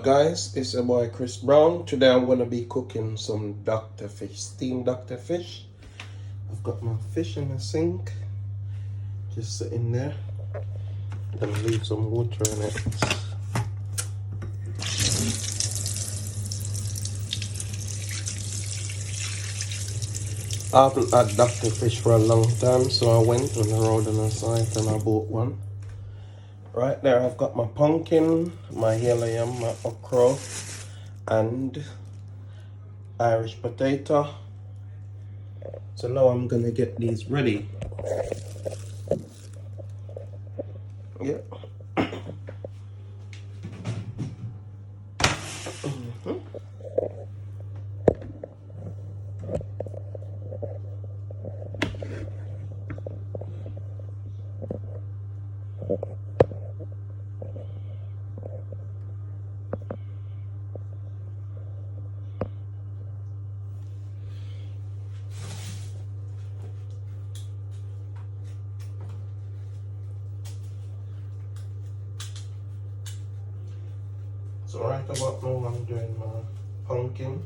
Guys, it's your boy Chris Brown. Today I'm gonna be cooking some Dr. Fish, steamed Dr. Fish. I've got my fish in the sink, just sitting there. I'm gonna leave some water in it. I haven't had Dr. Fish for a long time, so I went on the road on the site and I bought one. Right there, I've got my pumpkin, my yellow yam, my okra, and Irish potato. So now I'm gonna get these ready. Yeah. So right about now I'm doing my pumpkin.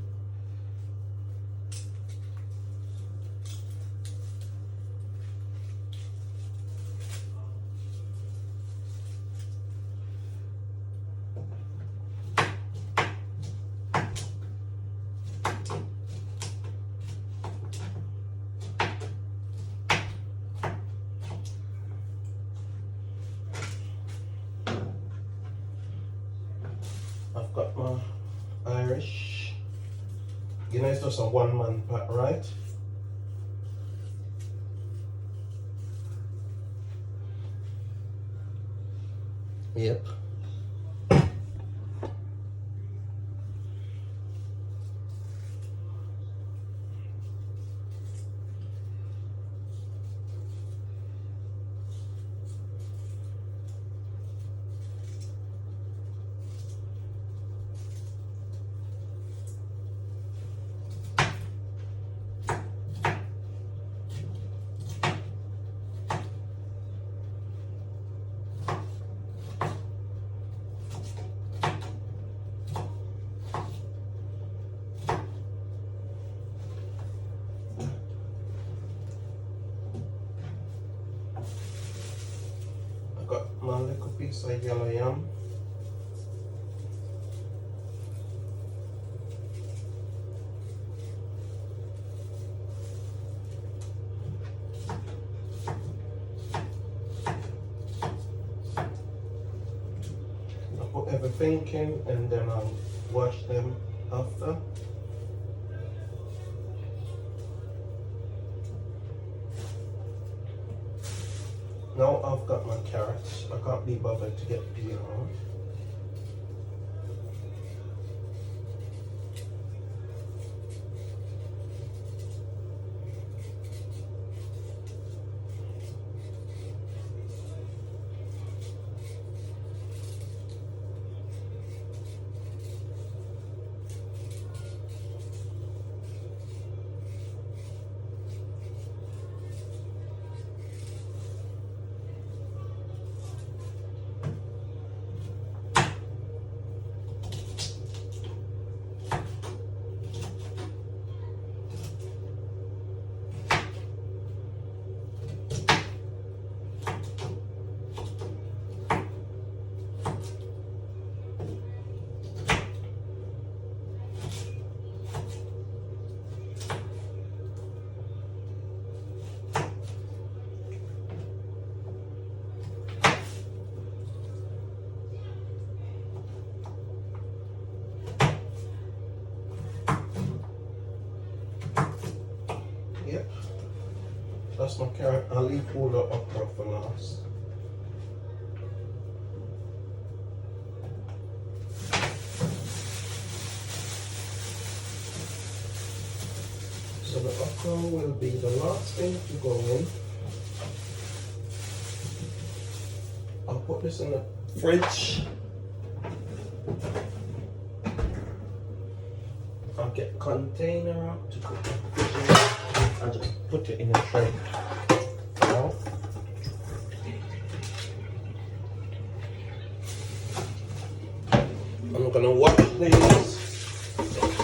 I've got my Irish. You know, it's just a one-man pot, right? Yep. Got my little piece of yellow yam. I put everything in and then I'll wash them after. Now I've got my carrots. I can't be bothered to get peel out. Yep, that's my carrot. I'll leave all the okra for last. So the okra will be the last thing to go in. I'll put this in the fridge. I'll get a container out to put the fish in. I just put it in a tray. Now, I'm gonna wash salt, please.